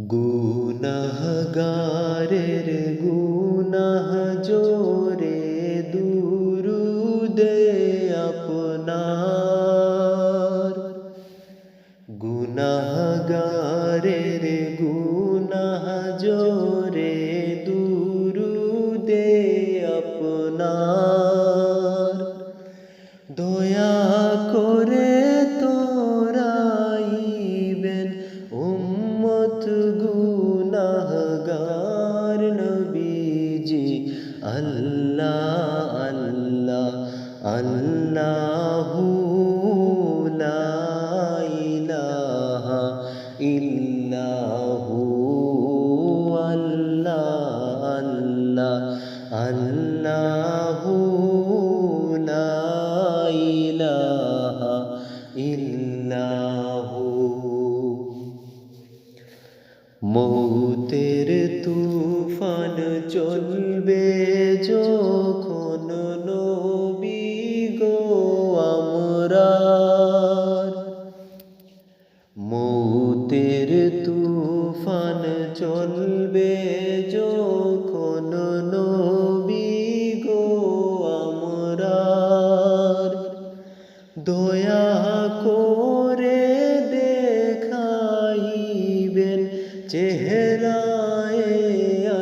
গুনাহগারের গুনাহ জোরে দুরুদে আপনার। গুনাহগারের গুনাহ জোরে দুরুদে আপনার। দয়া করে তোরাইবেন উম্মত গুনাহগার নবীজি। আল্লাহ আল্লাহ আল্লাহু লা ইলাহা ইল্লাহু। আল্লাহ আল্লাহ আল্লাহু লা ইলাহা ইল্লাহু। মৌতের তুফান চলবে যখন নবী গো আমরার। মৌতের তুফান চলবে যখন নবী গো আমরার। দয়া করে দেখাইবেন চেহারায়ে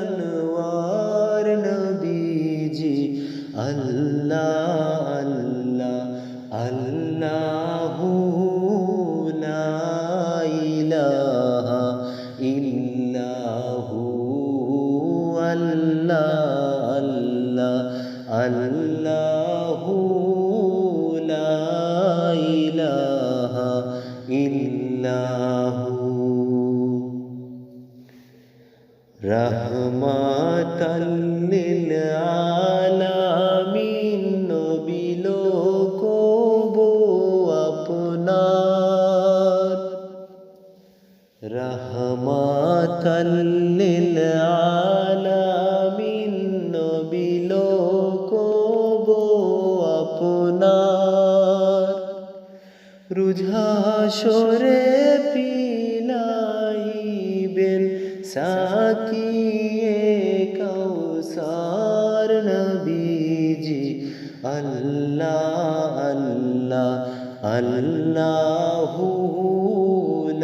আনওয়ার নবীজি। আল্লাহ আল্লাহ আল্লাহু লা ইলাহা ইল্লাহু। আল্লাহ আল্লাহ আল্লাহু লা ইলাহা ইল্লাহু। রাহমাতাল লিল আলামিন নবী লোক গো আপনার। রাহমাতাল লিল আলামিন নবী লোক গো আপনার। রুঝা সরে পিলাইবেন সাকিয়ে কাউসার নবীজি। আল্লাহ আল্লাহ আল্লাহু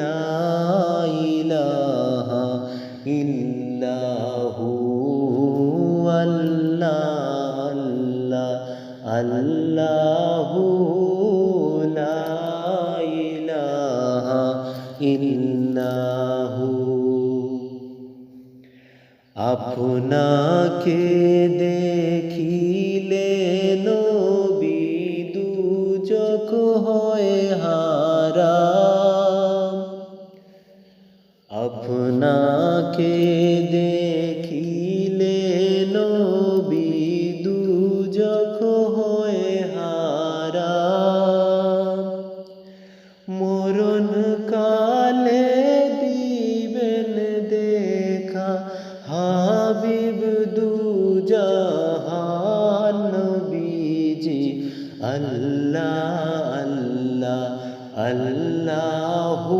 লা ইলাহা ইল্লাহু। আল্লাহ আল্লাহ আল্লাহু লা ইলাহা ইল্লাহু। আপনাকে দেখিলে নবী দুজক হয় হারাম। আপনাকে দেখিলে নবী দুজক হয় হারাম। মরণ কালে দিবেন দেখা হাবিব দুজাহান নবীজি। আল্লাহ আল্লাহ আল্লাহু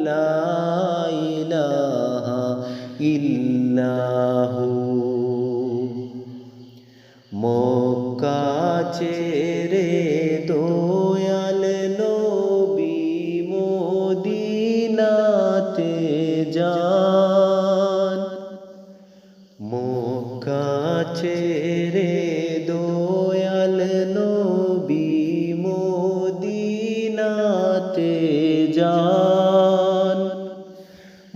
লা ইলাহা ইল্লাহু। মক্কা ছেড়ে দয়াল নবী মদিনাতে যান। মক্কা ছেড়ে দয়াল নবী মদিনাতে যান।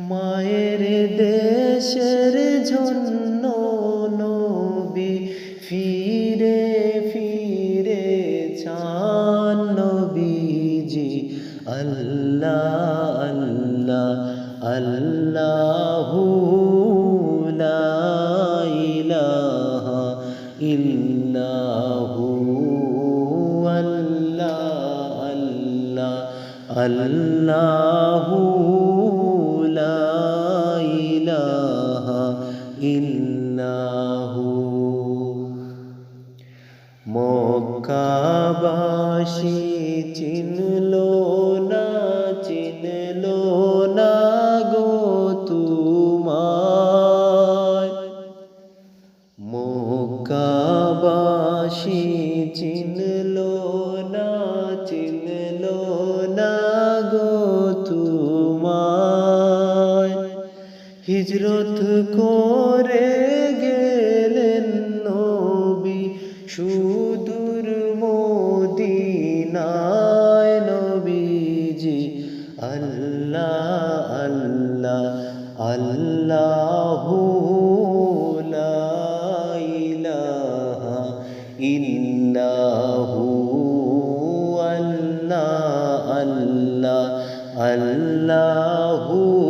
মায়ের দেশের জন্য নবী ফিরে ফিরে চান নবীজি। আল্লাহ আল্লাহ আল্লাহু লা ইলাহা ইল্লাহু। আল্লাহ আল্লাহ আল্লাহু লা ইলাহা ইল্লাহু। গো তোমায় হিজরত করে গেলেন নবী সুদূর মদিনায় নবীজি আল্লাহ আল্লাহ আল্লাহু লা ইলাহা ইল্লাহু আল্লাহ আল্লাহ আল্লাহু